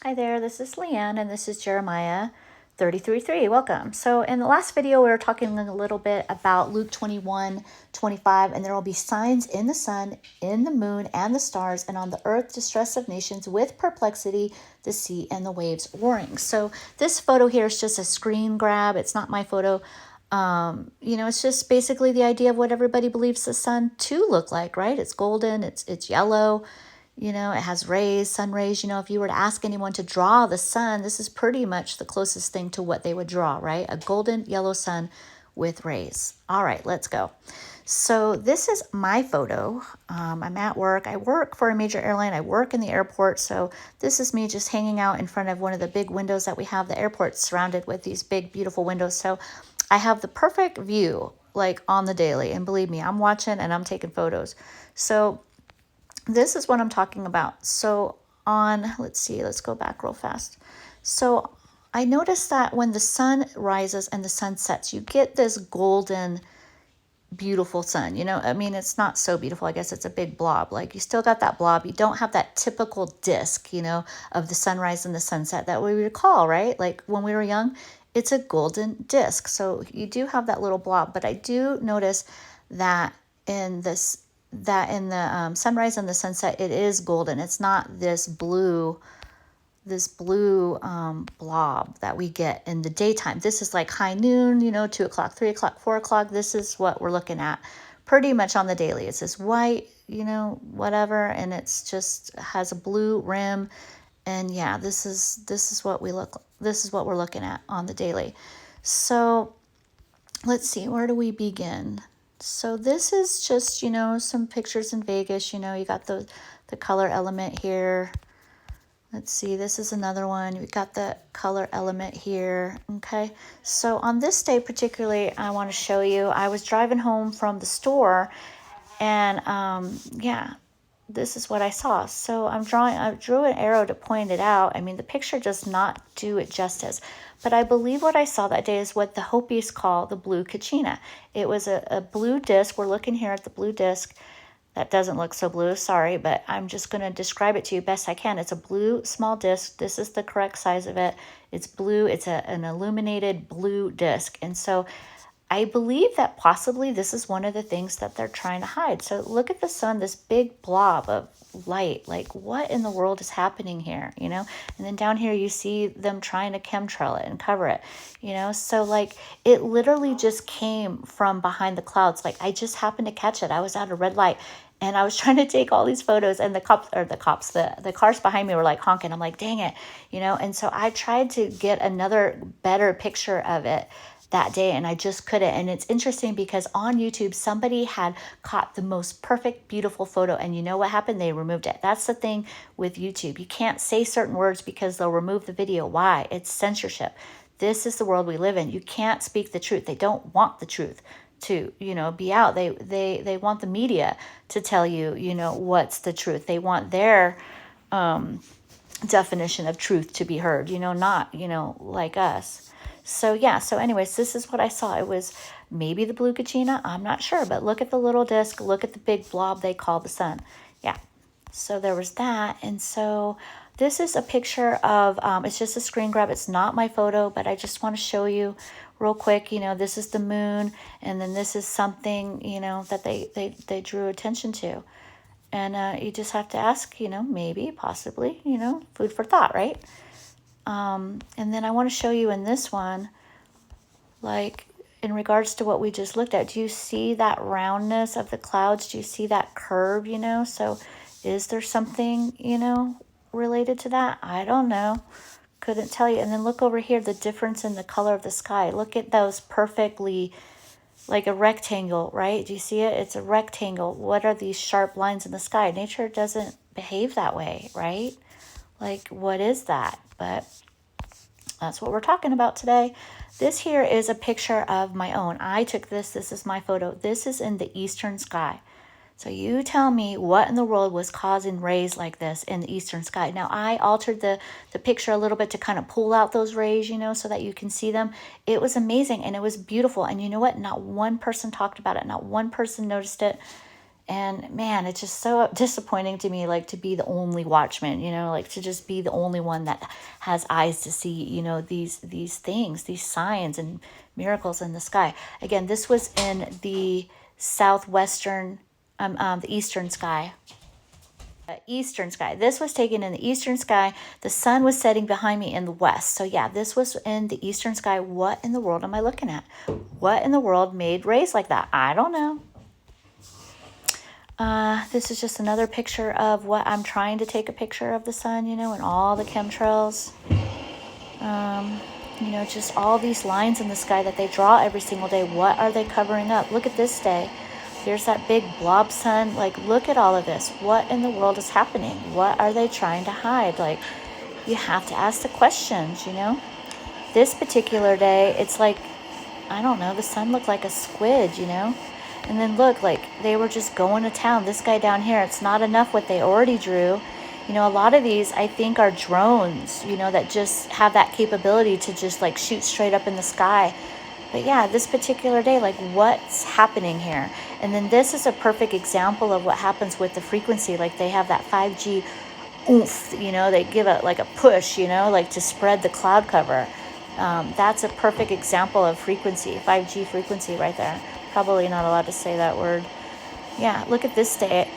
Hi there, this is Leanne and this is Jeremiah 33:3. Welcome. So in the last video, we were talking a little bit about Luke 21:25, and there will be signs in the sun, in the moon, and the stars, and on the earth distress of nations with perplexity, the sea and the waves warring. So this photo here is just a screen grab. It's not my photo. It's just basically the idea of what everybody believes the sun to look like, right? It's golden, it's yellow. It has rays, sun rays. If you were to ask anyone to draw the sun, this is pretty much the closest thing to what they would draw, right? A golden yellow sun with rays. All right, let's go. So this is my photo. I'm at work. I work for a major airline. I work in the airport. So this is me just hanging out in front of one of the big windows that we have. The airport's surrounded with these big, beautiful windows. So I have the perfect view, like on the daily. And believe me, I'm watching and I'm taking photos. So this is what I'm talking about. So let's go back real fast. So I noticed that when the sun rises and the sun sets, you get this golden, beautiful sun. It's not so beautiful. I guess it's a big blob. Like you still got that blob. You don't have that typical disc, of the sunrise and the sunset that we recall, right? Like when we were young, it's a golden disc. So you do have that little blob, but I do notice that in the sunrise and the sunset, it is golden. It's not this blue blob that we get in the daytime. This is like high noon, 2 o'clock, 3 o'clock, 4 o'clock. This is what we're looking at pretty much on the daily. It's this white, whatever, and it's just has a blue rim. And yeah, this is what we're looking at on the daily. So let's see, where do we begin? So this is just, some pictures in Vegas. You got the color element here. Let's see, this is another one. We got the color element here. Okay, so on this day particularly, I want to show you, I was driving home from the store, and this is what I saw. So I drew an arrow to point it out. I mean, the picture does not do it justice, but I believe what I saw that day is what the Hopis call the blue kachina. It was a blue disc. We're looking here at the blue disc. That doesn't look so blue, sorry, but I'm just going to describe it to you best I can. It's a blue small disc. This is the correct size of it. It's blue. It's an illuminated blue disc. And so I believe that possibly this is one of the things that they're trying to hide. So look at the sun, this big blob of light. Like, what in the world is happening here, And then down here you see them trying to chemtrail it and cover it, So like it literally just came from behind the clouds. Like I just happened to catch it. I was at a red light and I was trying to take all these photos, and the cars behind me were like honking. I'm like, dang it, And so I tried to get another better picture of it that day, and I just couldn't. And it's interesting because on YouTube, somebody had caught the most perfect, beautiful photo, and you know what happened? They removed it. That's the thing with YouTube. You can't say certain words because they'll remove the video. Why? It's censorship. This is the world we live in. You can't speak the truth. They don't want the truth to, be out. They want the media to tell you, what's the truth. They want their definition of truth to be heard, not, like us. So yeah, so anyways, this is what I saw. It was maybe the blue kachina, I'm not sure, but look at the little disc, look at the big blob they call the sun. Yeah, so there was that. And so this is a picture of, it's just a screen grab. It's not my photo, but I just want to show you real quick, this is the moon, and then this is something, that they drew attention to. And you just have to ask, maybe, possibly, food for thought, right? And then I want to show you in this one, like in regards to what we just looked at, do you see that roundness of the clouds? Do you see that curve, So is there something, related to that? I don't know. Couldn't tell you. And then look over here, the difference in the color of the sky. Look at those perfectly, like a rectangle, right? Do you see it? It's a rectangle. What are these sharp lines in the sky? Nature doesn't behave that way, right? Like, what is that? But that's what we're talking about today. This here is a picture of my own. I took this. This is my photo. This is in the eastern sky. So you tell me what in the world was causing rays like this in the eastern sky. Now, I altered the picture a little bit to kind of pull out those rays, so that you can see them. It was amazing and it was beautiful. And you know what? Not one person talked about it. Not one person noticed it. And man, it's just so disappointing to me, like to be the only watchman, like to just be the only one that has eyes to see, these things, these signs and miracles in the sky. Again, this was in the southwestern, the eastern sky. Eastern sky. This was taken in the eastern sky. The sun was setting behind me in the west. So yeah, this was in the eastern sky. What in the world am I looking at? What in the world made rays like that? I don't know. This is just another picture of what I'm trying to take a picture of the sun, and all the chemtrails. Just all these lines in the sky that they draw every single day. What are they covering up? Look at this day. Here's that big blob sun. Like, look at all of this. What in the world is happening? What are they trying to hide? Like, you have to ask the questions, This particular day, it's like, I don't know, the sun looked like a squid, And then look, like they were just going to town. This guy down here, it's not enough what they already drew. A lot of these I think are drones, that just have that capability to just like shoot straight up in the sky. But yeah, this particular day, like what's happening here? And then this is a perfect example of what happens with the frequency. Like they have that 5G oomph, they give it like a push, like to spread the cloud cover. That's a perfect example of frequency, 5G frequency right there. Probably not allowed to say that word. Yeah, look at this day,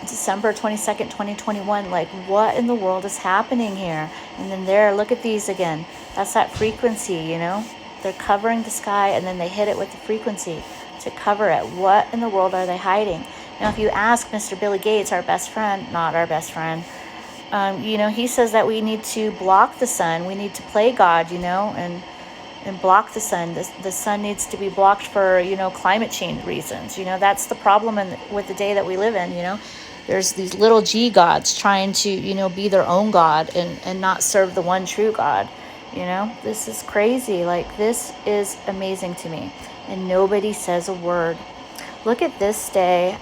December 22nd, 2021. Like, what in the world is happening here? And then there, look at these again. That's that frequency, They're covering the sky, and then they hit it with the frequency to cover it. What in the world are they hiding? Now, if you ask Mr. Billy Gates, our best friend, not our best friend, he says that we need to block the sun. We need to play God, and block the sun. The sun needs to be blocked for, climate change reasons. That's the problem with the day that we live in, There's these little g gods trying to, be their own God and not serve the one true God. This is crazy. Like, this is amazing to me. And nobody says a word. Look at this day.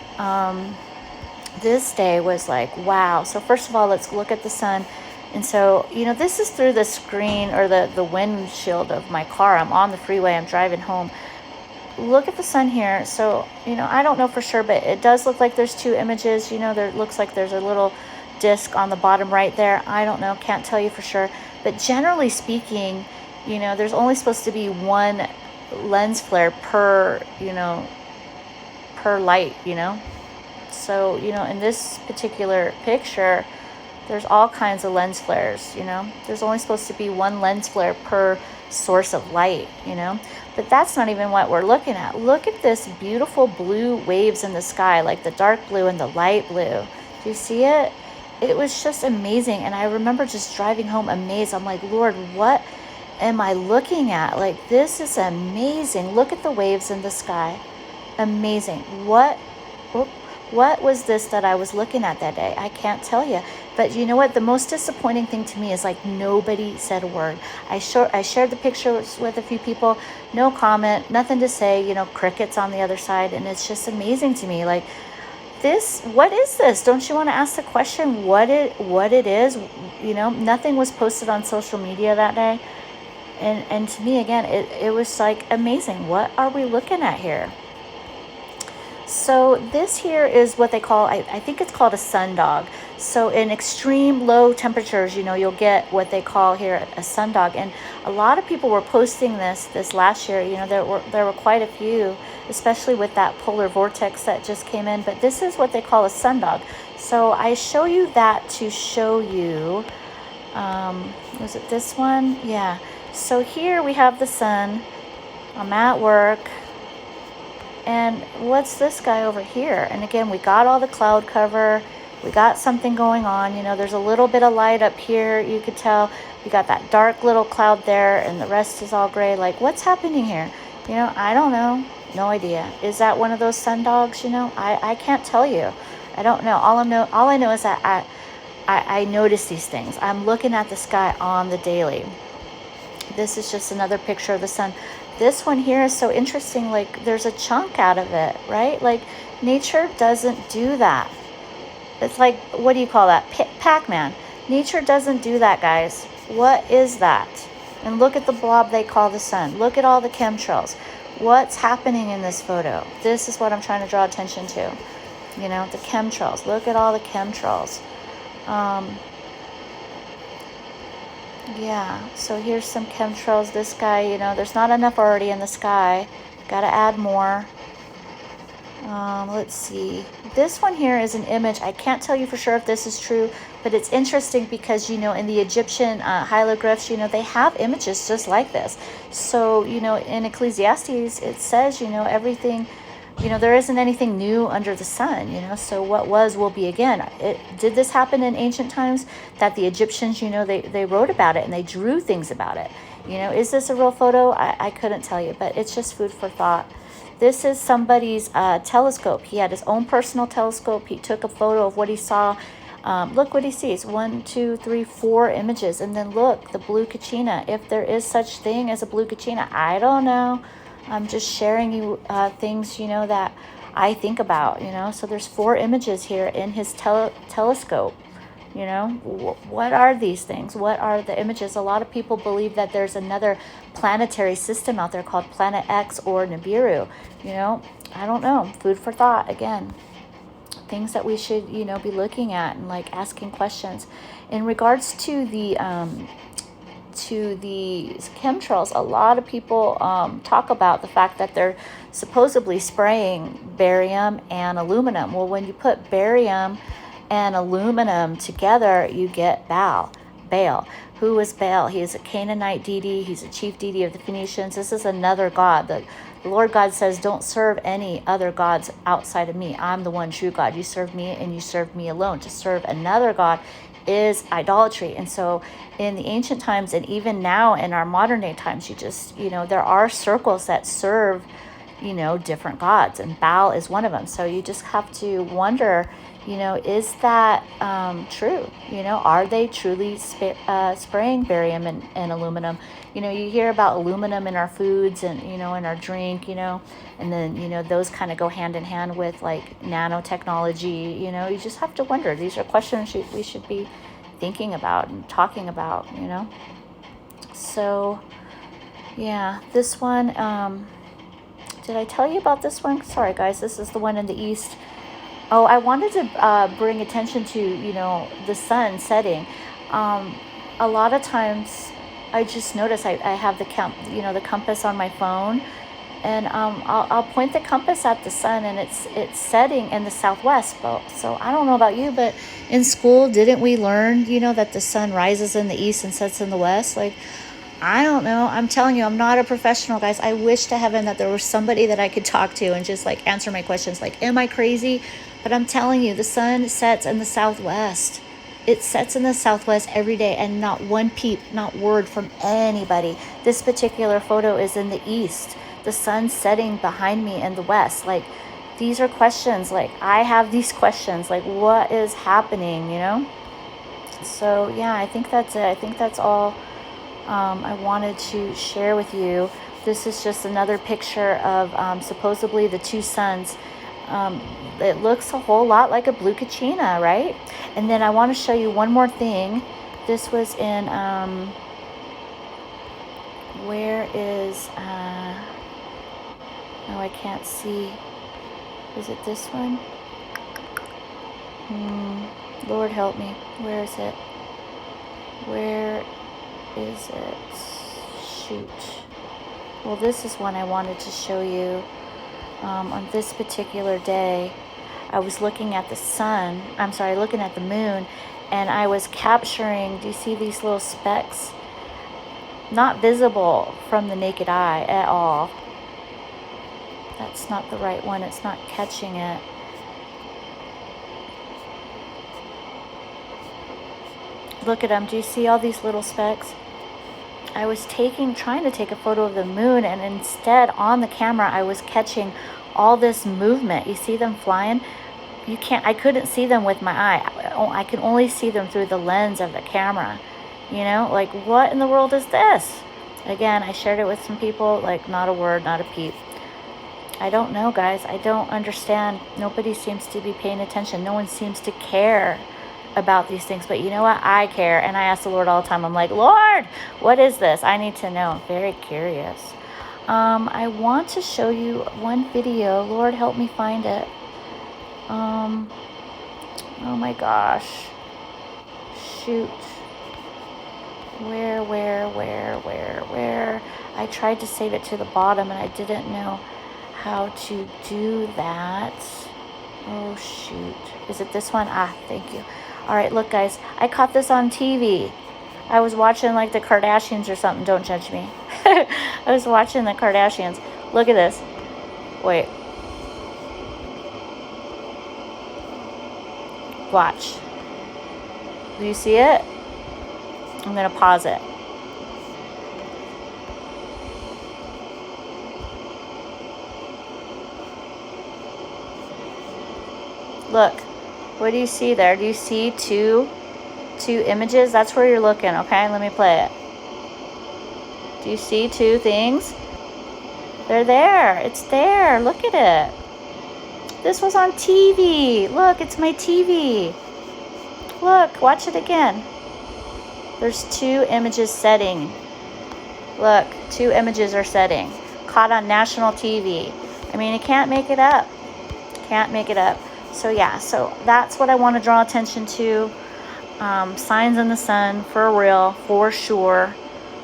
This day was like, wow. So first of all, let's look at the sun. And so, this is through the screen or the windshield of my car. I'm on the freeway. I'm driving home. Look at the sun here. So, I don't know for sure, but it does look like there's two images. There looks like there's a little disc on the bottom right there. I don't know. Can't tell you for sure. But generally speaking, there's only supposed to be one lens flare per, per light, So, in this particular picture, there's all kinds of lens flares, There's only supposed to be one lens flare per source of light, But that's not even what we're looking at. Look at this beautiful blue waves in the sky, like the dark blue and the light blue. Do you see it? It was just amazing. And I remember just driving home amazed. I'm like, Lord, what am I looking at? Like, this is amazing. Look at the waves in the sky. Amazing. What was this that I was looking at that day? I can't tell you. But you know what? The most disappointing thing to me is like nobody said a word. I shared the pictures with a few people. No comment, nothing to say, crickets on the other side. And it's just amazing to me. Like, what is this? Don't you want to ask the question what it is? Nothing was posted on social media that day. And to me, again, it was like amazing. What are we looking at here? So this here is what they call, I think it's called a sundog. So in extreme low temperatures, you'll get what they call here a sundog. And a lot of people were posting this last year. There were quite a few, especially with that polar vortex that just came in. But this is what they call a sundog. So I show you that to show you, was it this one? Yeah. So here we have the sun. I'm at work. And what's this guy over here? And again, we got all the cloud cover. We got something going on. There's a little bit of light up here. You could tell we got that dark little cloud there and the rest is all gray. Like, what's happening here? I don't know. No idea. Is that one of those sundogs? I can't tell you. I don't know. All I know is that I notice these things. I'm looking at the sky on the daily. This is just another picture of the sun. This one here is so interesting. Like, there's a chunk out of it, right? Like, nature doesn't do that. It's like, what do you call that? Pac-Man. Nature doesn't do that, guys. What is that? And look at the blob they call the sun. Look at all the chemtrails. What's happening in this photo? This is what I'm trying to draw attention to. You know, the chemtrails. Look at all the chemtrails. Yeah, so here's some chemtrails. This guy, you know, there's not enough already in the sky. Got to add more. Let's see. This one here is an image. I can't tell you for sure if this is true, but it's interesting because, you know, in the Egyptian hieroglyphs, you know, they have images just like this. So, you know, in Ecclesiastes, it says, you know, everything, you know, there isn't anything new under the sun, you know, so what was will be again. Did this happen in ancient times that the Egyptians, you know, they wrote about it and they drew things about it? You know, is this a real photo? I couldn't tell you, but it's just food for thought. This is somebody's telescope. He had his own personal telescope. He took a photo of what he saw. Look what he sees. 1, 2, 3, 4 images. And then look, the blue kachina. If there is such thing as a blue kachina, I don't know. I'm just sharing you things, you know, that I think about, you know. So there's 4 images here in his telescope. You know, what are these things? What are the images? A lot of people believe that there's another planetary system out there called Planet X or Nibiru. You know, I don't know. Food for thought again. Things that we should, you know, be looking at and like asking questions. In regards to the chemtrails, a lot of people talk about the fact that they're supposedly spraying barium and aluminum. Well, when you put barium and aluminum together, you get Baal. Who is Baal? He is a Canaanite deity. He's a chief deity of the Phoenicians. This is another god. The Lord God says, don't serve any other gods outside of me. I'm the one true God. You serve me and you serve me alone. To serve another god is idolatry. And so in the ancient times and even now in our modern day times, you just, you know, there are circles that serve, you know, different gods, and Baal is one of them. So you just have to wonder, you know, is that true? You know, are they truly spraying barium and aluminum? You know, you hear about aluminum in our foods and, you know, in our drink, you know, and then, you know, those kind of go hand in hand with like nanotechnology. You know, you just have to wonder. These are questions we should be thinking about and talking about, you know. So, yeah, this one, did I tell you about this one? Sorry, guys, this is the one in the east. Oh, I wanted to bring attention to, you know, the sun setting. A lot of times I just notice I have the the compass on my phone, and I'll point the compass at the sun, and it's setting in the southwest. So I don't know about you, but in school, didn't we learn, you know, that the sun rises in the east and sets in the west? Like, I don't know. I'm telling you, I'm not a professional, guys. I wish to heaven that there was somebody that I could talk to and just like answer my questions. Like, am I crazy? But I'm telling you, the sun sets in the southwest. It sets in the southwest every day, and not one peep, not word from anybody. This particular photo is in the east. The sun's setting behind me in the west. Like, these are questions. Like, I have these questions. Like, what is happening, you know? So, yeah, I think that's it. I think that's all I wanted to share with you. This is just another picture of supposedly the 2 suns. It looks a whole lot like a blue kachina, right? And then I want to show you one more thing. This was in, where is, oh, I can't see. Is it this one? Lord help me. Where is it? Where is it? Shoot. Well, this is one I wanted to show you. On this particular day, I was looking at the sun. I'm sorry, looking at the moon, and I was capturing, do you see these little specks? Not visible from the naked eye at all. That's not the right one. It's not catching it. Look at them. Do you see all these little specks? I was trying to take a photo of the moon, and instead on the camera I was catching all this movement. You see them flying? I couldn't see them with my eye. I can only see them through the lens of the camera. You know, like, what in the world is this? Again, I shared it with some people, like, not a word, not a peep. I don't know, guys. I don't understand. Nobody seems to be paying attention. No one seems to care about these things. But you know what? I care, and I ask the Lord all the time. I'm like, Lord, what is this? I need to know. I'm very curious. I want to show you one video. Lord, help me find it. Oh my gosh. Shoot. Where? I tried to save it to the bottom and I didn't know how to do that. Oh shoot. Is it this one? Ah, thank you. All right, look guys, I caught this on TV. I was watching like the Kardashians or something. Don't judge me. I was watching the Kardashians. Look at this. Wait. Watch. Do you see it? I'm going to pause it. Look. What do you see there? Do you see two images? That's where you're looking, okay? Let me play it. Do you see two things? They're there. It's there. Look at it. This was on TV. Look, it's my TV. Look, watch it again. There's two images setting. Look, two images are setting. Caught on national TV. I mean, you can't make it up. Can't make it up. So yeah, so that's what I want to draw attention to. Signs in the sun, for real, for sure.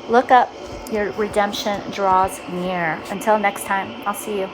Look up. Your redemption draws near. Until next time, I'll see you.